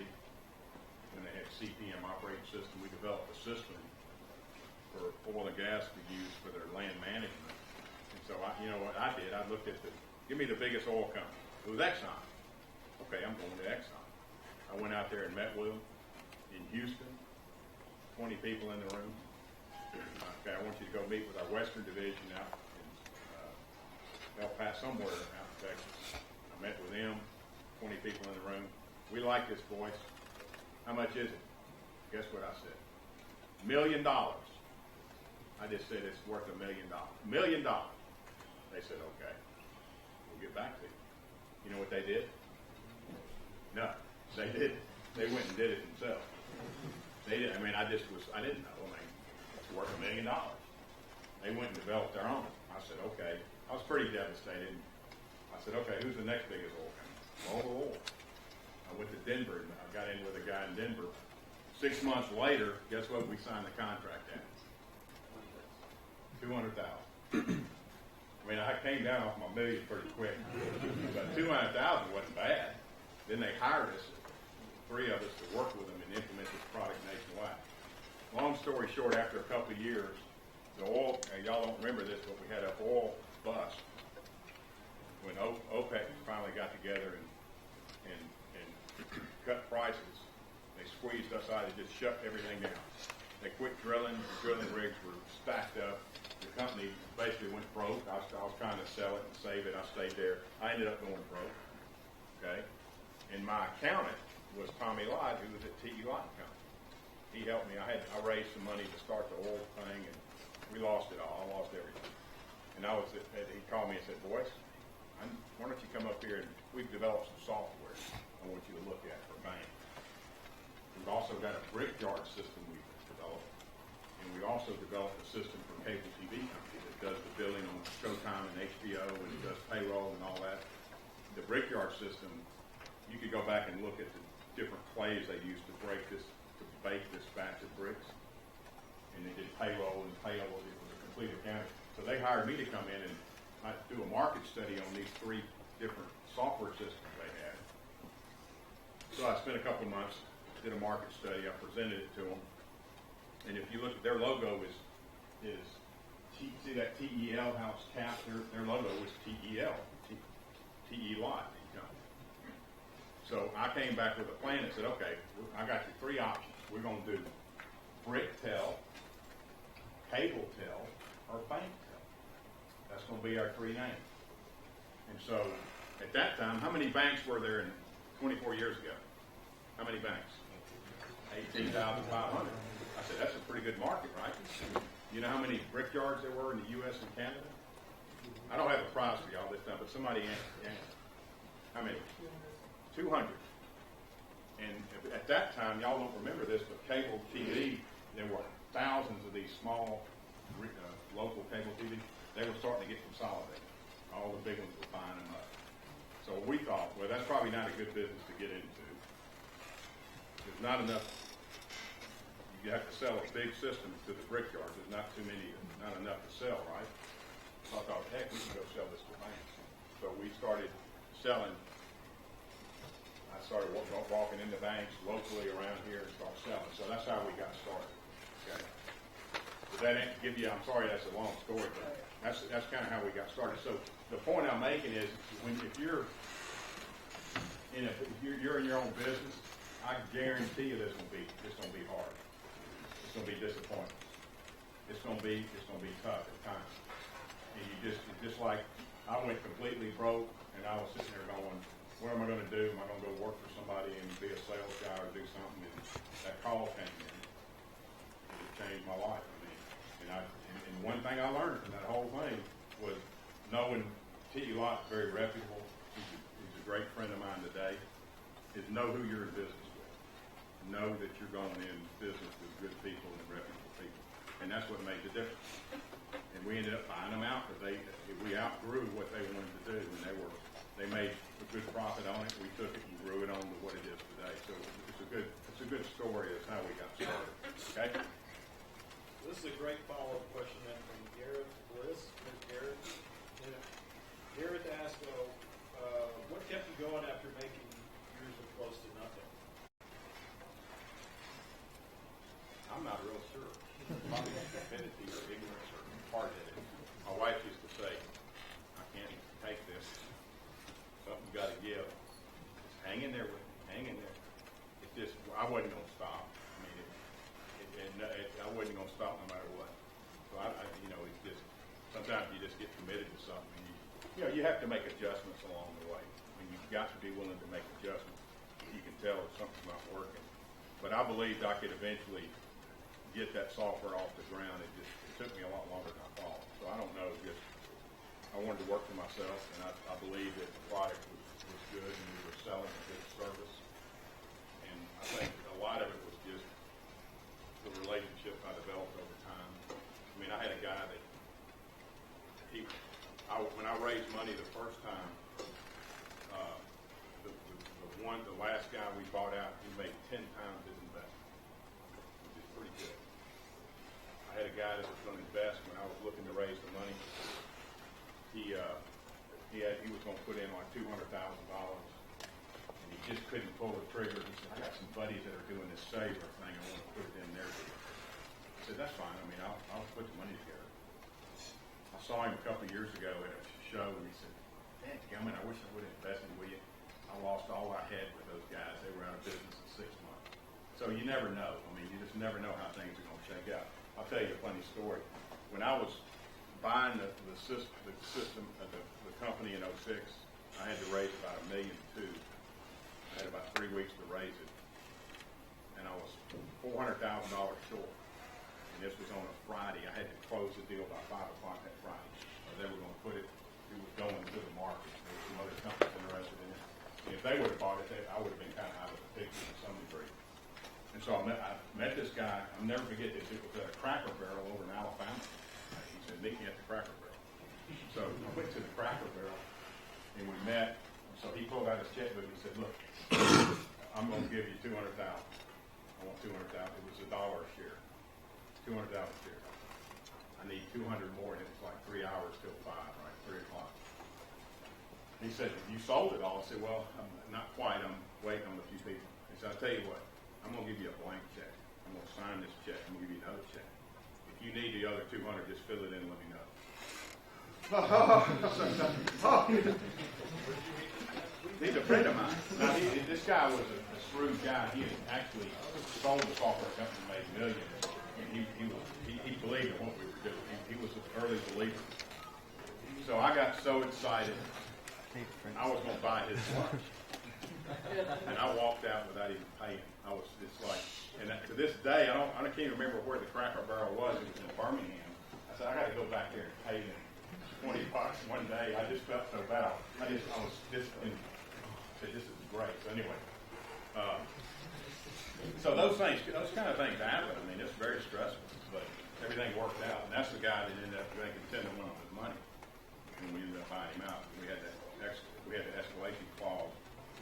when they had CPM operating system. We developed a system for oil and gas to use for their land management. And so, what I did, I looked at give me the biggest oil company. It was Exxon. Okay, I'm going to Exxon. I went out there and met with them in Houston, 20 people in the room. Okay, I want you to go meet with our Western Division out in El Paso, somewhere out in Texas. I met with them, 20 people in the room. We like this, Boyce. How much is it? Guess what I said? $1 million. I just said it's worth $1 million. $1 million. They said, okay, we'll get back to you. You know what they did? No, they didn't. They went and did it themselves. They didn't. I didn't know. It's worth $1 million. They went and developed their own. I said, okay. I was pretty devastated. I said, okay, who's the next biggest oil company? Mobil Oil. I went to Denver, and I got in with a guy in Denver. 6 months later, guess what we signed the contract at? $200,000. I came down off my million pretty quick. But $200,000 wasn't bad. Then they hired us, 3 of us, to work with them and implement this product nationwide. Long story short, after a couple of years, the oil, and y'all don't remember this, but we had an oil bust. When OPEC finally got together and cut prices, they squeezed us out and just shut everything down. They quit drilling. The drilling rigs were stacked up. The company basically went broke. I was trying to sell it and save it. I stayed there. I ended up going broke. Okay? And my accountant was Tommy Lodge, who was at TE Lot Company. He helped me. I raised some money to start the oil thing, and we lost it all. I lost everything. And he called me and said, Boyce, why don't you come up here and we've developed some software I want you to look at for bank. We've also got a brickyard system we've developed, and we also developed a system for cable TV company that does the billing on Showtime and HBO, and it does payroll and all that. The brickyard system, you could go back and look at the different clays they used to bake this batch of bricks, and they did payroll and payable. It was a complete accounting. So they hired me to come in and do a market study on these 3 different software systems they had. So I spent a couple of months, did a market study. I presented it to them, and if you look at their logo is see that TEL house cap? Their logo was TEL, TE Lot. So I came back with a plan and said, okay, I got you 3 options. We're going to do BankTEL, CableTEL, or BankTEL. That's going to be our 3 names. And so at that time, how many banks were there in 24 years ago? How many banks? 18,500. I said, that's a pretty good market, right? You know how many brickyards there were in the U.S. and Canada? I don't have a prize for y'all this time, but somebody answered. How many? 200. And at that time, y'all don't remember this, but cable TV, there were thousands of these small local cable TV. They were starting to get consolidated. All the big ones were buying them up. So we thought, well, that's probably not a good business to get into. there's not enough. You have to sell a big system to the brickyard. There's not enough to sell, right? So I thought, heck, we can go sell this to banks. So we started selling. I started walking into banks locally around here and start selling. So that's how we got started. Okay. Does that give you? I'm sorry, that's a long story, but that's kind of how we got started. So the point I'm making is, if you're in your own business, I guarantee you it's gonna be hard. It's gonna be disappointing. It's gonna be tough at times. And it's just like I went completely broke, and I was sitting there going, what am I going to do? Am I going to go work for somebody and be a sales guy or do something? And that call came in. It changed my life. I mean, and one thing I learned from that whole thing was knowing T. Lott, very reputable. He's a great friend of mine today. Is know who you're in business with. Know that you're going in business with good people and reputable people, and that's what made the difference. And we ended up buying them out because we outgrew what they wanted to do, and they made a good profit on it. We took it and grew it on to what it is today. So it's a good story. That's how we got started. Okay. This is a great follow-up question then from Garrett Bliss. Garrett. Garrett asked, what kept you going after making years of close to nothing? I'm not real sure. Probably stupidity or ignorance or hard-headed. My wife used to say, I can't take this. Something's got to give. Just hang in there with me. Hang in there. It's just, I wasn't going to stop. I mean, I wasn't going to stop no matter what. So it's just, sometimes you just get committed to something. You have to make adjustments along the way. I mean, you've got to be willing to make adjustments. You can tell if something's not working. But I believed I could eventually get that software off the ground. It took me a lot longer than I thought. So I don't know, just I wanted to work for myself, and I believed that the product was good and we were selling a good service. And I think a lot of it was just the relationships I developed over time. I mean, I had a guy that when I raised money the first time, the last guy we bought out, he made 10 times his investment, which is pretty good. I had a guy that was going to invest when I was looking to raise the money. He was going to put in like $200,000, and he just couldn't pull the trigger. He said, I got some buddies that are doing this saver thing. I want to put it in their deal. I said, that's fine. I mean, I'll put the money together. I saw him a couple of years ago at a show, and he said, "Dadgummit, I wish I would have invested with you. I lost all I had with those guys. They were out of business in 6 months." So you never know. I mean, you just never know how things are going to shake out. I'll tell you a funny story. When I was buying the system of the company in 06, I had to raise about $1.2 million. I had about 3 weeks to raise it, and I was $400,000 short. And this was on a Friday. I had to close the deal by 5 o'clock that Friday, or they were going to put it. It was going to the market. There were some other companies interested in it. And if they would have bought it, I would have been kind of out of the picture to some degree. And so I met this guy. I'll never forget this. It was at a Cracker Barrel over in Alabama. He said, "Meet me at the Cracker Barrel." So I went to the Cracker Barrel, and we met. So he pulled out his checkbook and said, "Look, I'm going to give you $200,000. I want $200,000. It was $1 a share. 200,000 shares. I need 200 more, and it was like 3 hours till 5, right? 3 o'clock. He said, "You sold it all." I said, "Well, not quite. I'm waiting on a few people." He said, "I'll tell you what. I'm going to give you a blank check. I'm going to sign this check. I'm going to give you another check. If you need the other 200, just fill it in and let me know." He's a friend of mine. Now, this guy was a shrewd guy. He had actually sold the software company and made millions. He believed in what we were doing. He was an early believer. So I got so excited, I was going to buy his lunch. And I walked out without even paying. It's like, and to this day, I can't even remember where the Cracker Barrel was. It was in Birmingham. I said, I got to go back there and pay them $20 one day. I just felt so bad. I was just, said, this is great. So anyway, so those kind of things happen. I mean, it's very stressful, but everything worked out. And that's the guy that ended up making 10 to 1 on his money. And we ended up buying him out. We had the escalation clause,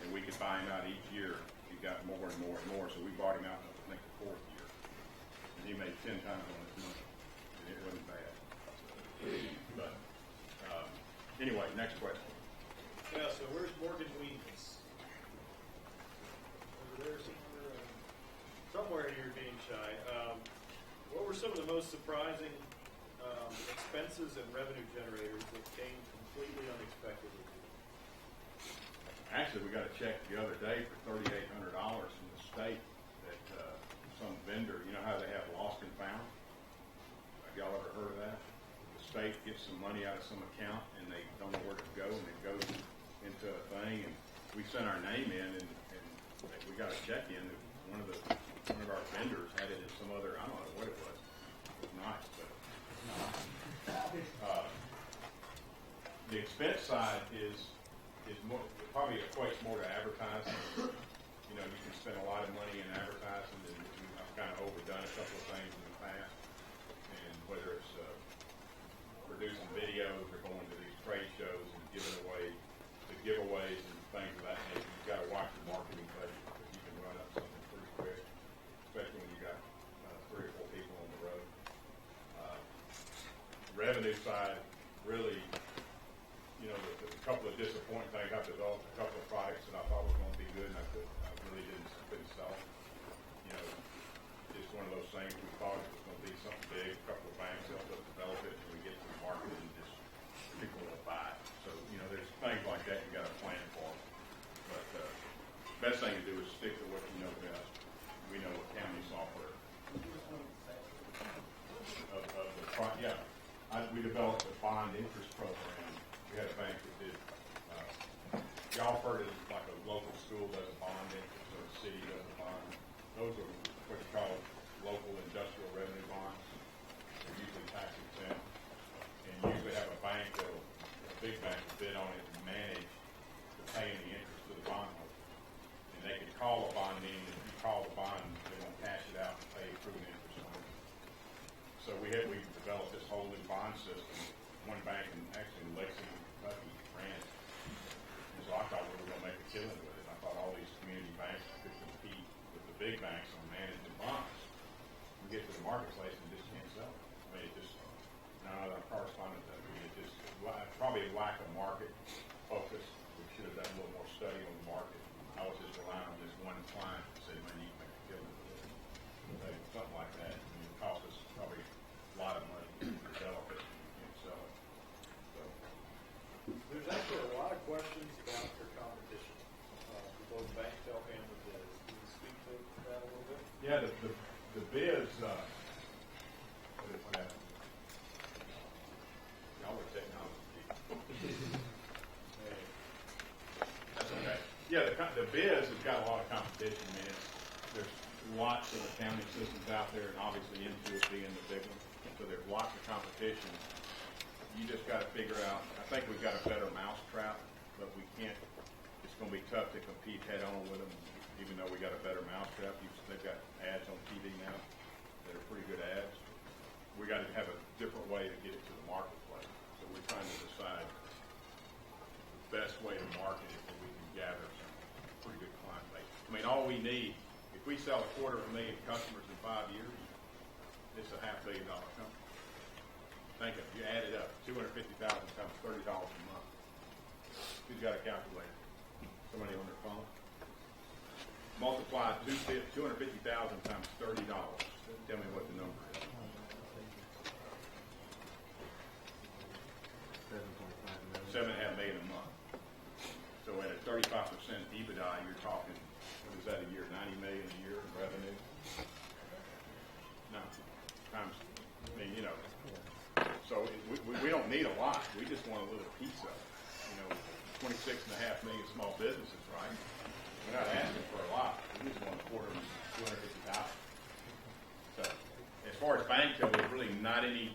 and we could buy him out each year. He got more and and more and more, so we bought him out in, I think, the 4th year. And he made 10 times on his money, and it wasn't bad. But, anyway, next question. Yeah, so where's Morgan Weeds? Over there somewhere here being shy. What were some of the most surprising expenses and revenue generators that came completely unexpectedly? Actually, we got a check the other day for $3,800 from the state that some vendor, you know how they have lost and found? Have y'all ever heard of that? The state gets some money out of some account and they don't know where to go, and it goes into a thing, and we sent our name in, and we got a check in. One of our vendors had it in some other, I don't know what it was. It was nice, but the expense side is more, probably equates more to advertising. You know, you can spend a lot of money in advertising, and I've kind of overdone a couple of things in the past. And whether it's producing videos or going to these trade shows and giving away the giveaways and things of that nature, you've got to watch your marketing budget, because you can run up something pretty quick, especially when you got 3 or 4 people on the road. Revenue side, really, you know, the couple of disappointing things. I've developed a couple of products that I thought were going to be good, and I really couldn't sell. You know, just one of those things. We thought it was going to be something big. A couple of banks helped us develop it, and we get to the market, and just people won't buy it. So, you know, there's things like that you got to plan for. But best thing to do is stick to what you know best. We know accounting software. We developed a bond interest program. We had a bank that did, y'all heard of like a local school does a bond interest, or a city does a bond. Those are what you call local industrial revenue bonds. They're usually tax exempt. And you usually have a big bank will bid on it and manage the paying the interest to the bondholder. And they can call a bond meeting, and if you call the bond, they won't cash it out and pay accrued interest on it. So we developed this whole new bond system. One bank actually in Lexington, Kentucky, ran it. And so I thought we were going to make a killing with it. I thought all these community banks could compete with the big banks on managing bonds. We get to the marketplace and just can't sell it. I mean, it just, none of our correspondents, probably a lack of market focus. We should have done a little more study on the market. I was just relying on this one client to say, man, you can make a killing with it. Something like that. I mean, it cost us probably a lot of money to develop it and sell it. So. There's actually a lot of questions about their competition, both BankTEL and the Biz. Can you speak to that a little bit? Yeah, the Biz, what happened? Y'all are technology people. That's okay. Yeah, the Biz has got a lot of competition. I mean, there's lots of accounting systems out there, and obviously Intuit being the big one. So there's lots of competition. You just got to figure out, I think we've got a better mousetrap, but we can't, it's going to be tough to compete head on with them, even though we got a better mousetrap. They've got ads on TV now that are pretty good ads. We got to have a different way to get it to the marketplace. So we're trying to decide the best way to market it so we can gather some pretty good client base. I mean, all we need, if we sell 250,000 customers in 5 years, it's a $500 million company. Think of it. You add it up, 250,000 times $30 a month. Who's got a calculator? Somebody on their phone? Multiply 250,000 times $30. Tell me what the number is. $7.5 million a month. So at a 35% EBITDA, you're talking, what is that a year? 90 million a year in revenue? No. Times, I mean, you know. So we don't need a lot. We just want a little piece of it. You know, 26.5 million small businesses, right? We're not asking for a lot. We just want a quarter of 250,000. So as far as BankTEL, there's really not any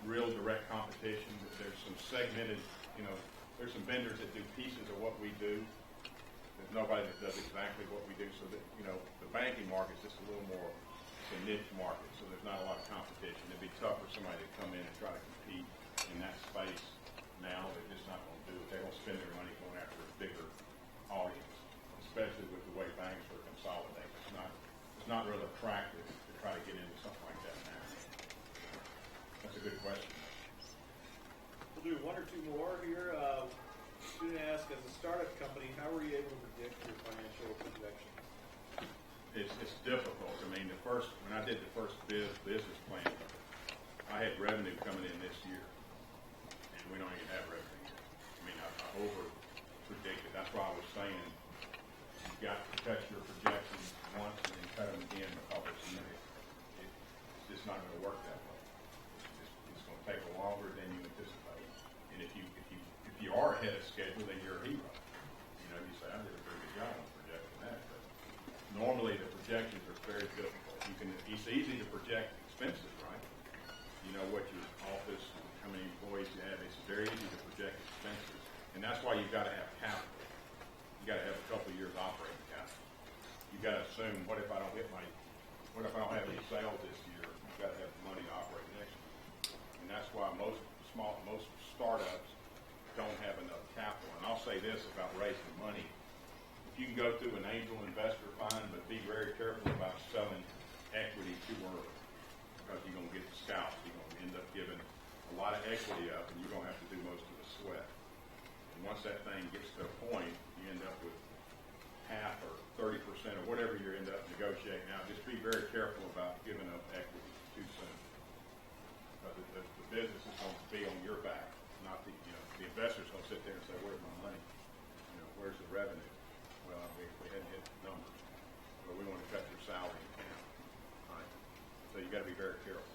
real direct competition. There's some segmented, you know, there's some vendors that do pieces of what we do. There's nobody that does exactly what we do. So that, you know, the banking market's just a little more, it's a niche market. So there's not a lot of competition. It'd be tough for somebody to come in and try to compete in that space now. They're just not going to do it. They don't spend their money going after a bigger audience, especially with the way banks are consolidating. good question. We'll do one or two more here. Student asks, as a startup company, how were you able to predict your financial projections? It's difficult. I mean, when I did the first business plan, I had revenue coming in this year, and we don't even have revenue yet. I mean, I over-predicted. That's why I was saying you've got to cut your projections once and then cut them again, because it's just not going to work that way. It's going to take longer than you anticipate. And if you are ahead of schedule, then you're a hero. You know, you say, I did a pretty good job on projecting that. But normally the projections are very difficult. It's easy to project expenses, right? You know what your office, how many employees you have. It's very easy to project expenses. And that's why you've got to have capital. You've got to have a couple of years operating capital. You've got to assume, what if I don't have any sales this year? You've got to have the money to operate next year. And that's why most startups don't have enough capital. And I'll say this about raising money. If you can go through an angel investor, fine, but be very careful about selling equity too early, because you're going to get the scalps. You're going to end up giving a lot of equity up, and you're going to have to do most of the sweat. And once that thing gets to a point, you end up with half or 30% or whatever you end up negotiating. Now, just be very careful about giving up equity too soon, because the business is going to be on your back, not the investors going to sit there and say, "Where's my money? Where's the revenue?" Well, we hadn't hit the numbers, but we want to cut your salary in half. Right? So you got to be very careful.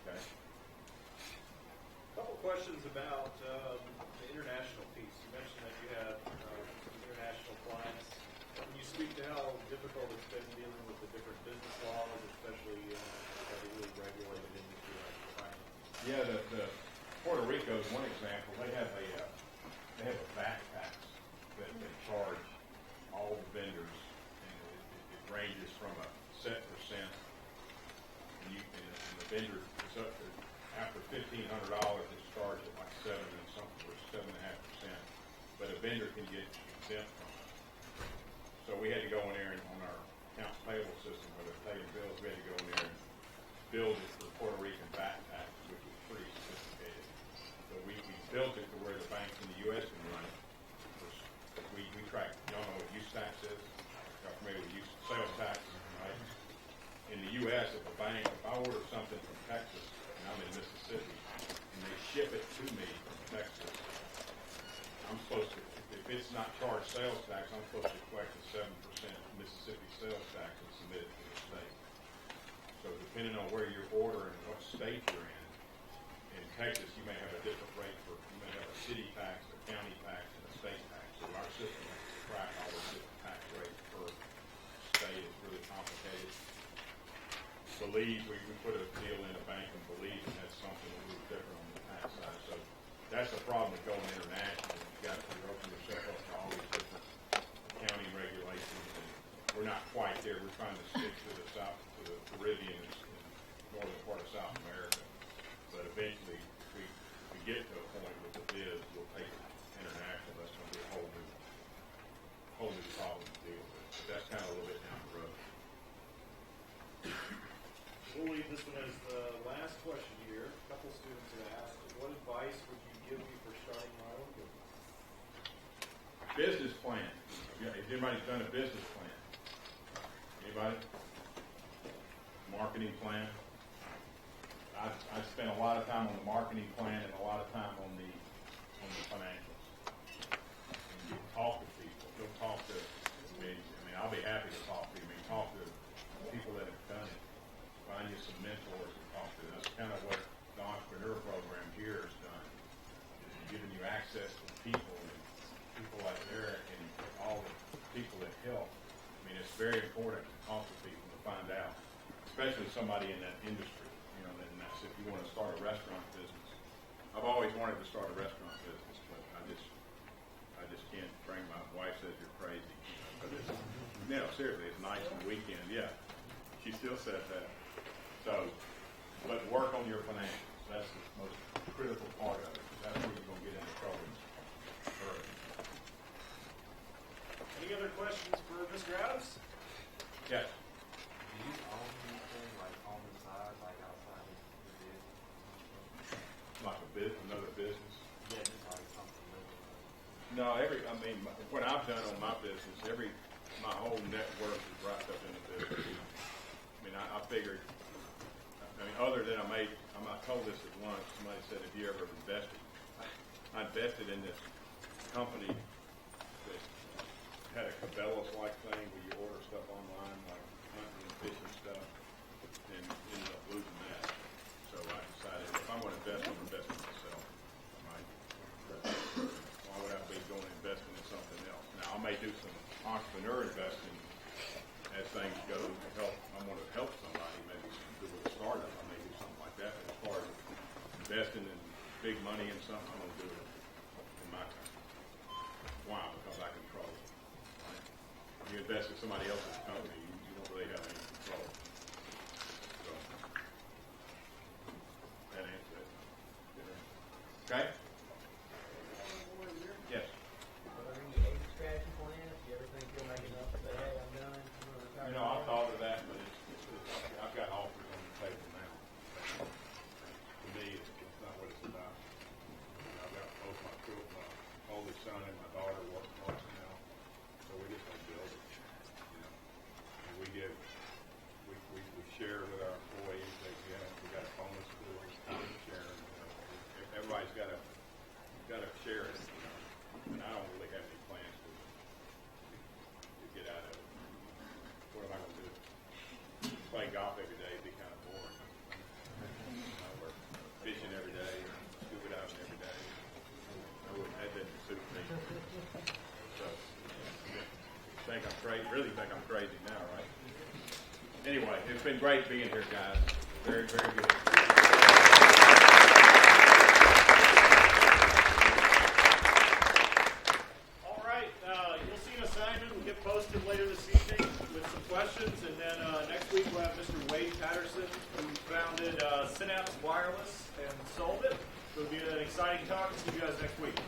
Okay. Couple questions about the international piece. You mentioned that you have international clients. Can you speak to how difficult it's been dealing with the different business laws, especially heavily regulated industry like finance? Yeah, the Puerto Rico is one example. They have a VAT tax that they charge all the vendors, and it ranges from a set percent, and the vendor is up to, after $1,500, it's charged at like 7% and something, or 7.5%. But a vendor can get exempt from it. So we had to go in there and on our accounts payable system, where they're paying bills, we had to go in there and build it for Puerto Rican VAT tax, which was pretty sophisticated. So we built it to where the banks in the U.S. can run it. We track, y'all know what use tax is? Y'all familiar with sales tax, right? In the U.S., if I order something from Texas, and I'm in Mississippi, and they ship it to me from Texas, I'm supposed to, if it's not charged sales tax, I'm supposed to collect a 7% Mississippi sales tax and submit it to the state. So depending on where you're ordering and what state you're in Texas, you may have a different rate you may have a city tax, a county tax, and a state tax. So our system has to track all those different tax rates per state. It's really complicated. Belize, we put a deal in a bank in Belize, and that's something a little different on the tax side. So that's the problem with going international. You've got to open yourself up to all these different accounting regulations, and we're not quite there. We're trying to stick to the Caribbean and northern part of South America. But eventually, if we get to a point with the biz, we'll take it international. That's going to be a whole new problem to deal with. But that's kind of a little bit down the road. We'll leave this one as the last question here. A couple students have asked, what advice would you give me for starting my own business? Business plan. Has anybody done a business plan? Anybody? Marketing plan. I spent a lot of time on the marketing plan and a lot of time on the financials. And you talk to people. Go talk to me. I mean, I'll be happy to talk to you. I mean, talk to people that have done it. Find you some mentors to talk to. That's kind of what the Entrepreneur program here has done. It's giving you access to people and people like Eric and all the people that help. I mean, it's very important to talk to people to find out, especially somebody in that industry. And that's if you want to start a restaurant business. I've always wanted to start a restaurant business, but I just can't bring my wife says you're crazy. But seriously, it's nice on the weekend. Yeah, she still says that. So, but work on your financials. That's the most critical part of it. That's where you're going to get into trouble early. Any other questions for Mr. Adams? Yes. Do you own anything like on the side, like outside of your business? like another business. Yeah, it's probably something new. No, what I've done on my business, my whole net worth is wrapped up in the business. I mean, I figured, other than I told this at lunch, somebody said, have you ever invested? I invested in this company that had a Cabela's-like thing where you order stuff online, like hunting and fishing stuff, and ended up losing that. So I decided if I'm going to invest, I'm investing in myself. Right? Why would I be going and investing in something else? Now, I may do some entrepreneur investing as things go to help. I want to help somebody, maybe do with a startup. I may do something like that. But as far as investing in big money in something, I'm going to do it in my company. Why? Because I control it. Right? When you invest in somebody else's company, you don't really have any control. So, that answers it. Okay? Yes. Exit strategy plan, if you ever think you'll make enough to say, hey, I'm done, I'm gonna retire. I thought of that, but I've got offers on the table now. To me, it's not what it's about. I've got both my oldest son and my daughter working now, so we're just gonna build it. And we share with our employees. We got a bonus pool, time sharing. Everybody's got to share it. And I don't really have any plans to get out of it. What am I going to do? Play golf every day would be kind of boring. We're fishing every day, scuba diving every day. That doesn't suit me. So, really think I'm crazy now, right? Anyway, it's been great being here, guys. Very, very good. You'll see an assignment. We'll get posted later this evening with some questions, and then next week we'll have Mr. Wade Patterson, who founded Synapse Wireless and sold it. So it'll be an exciting talk. See you guys next week.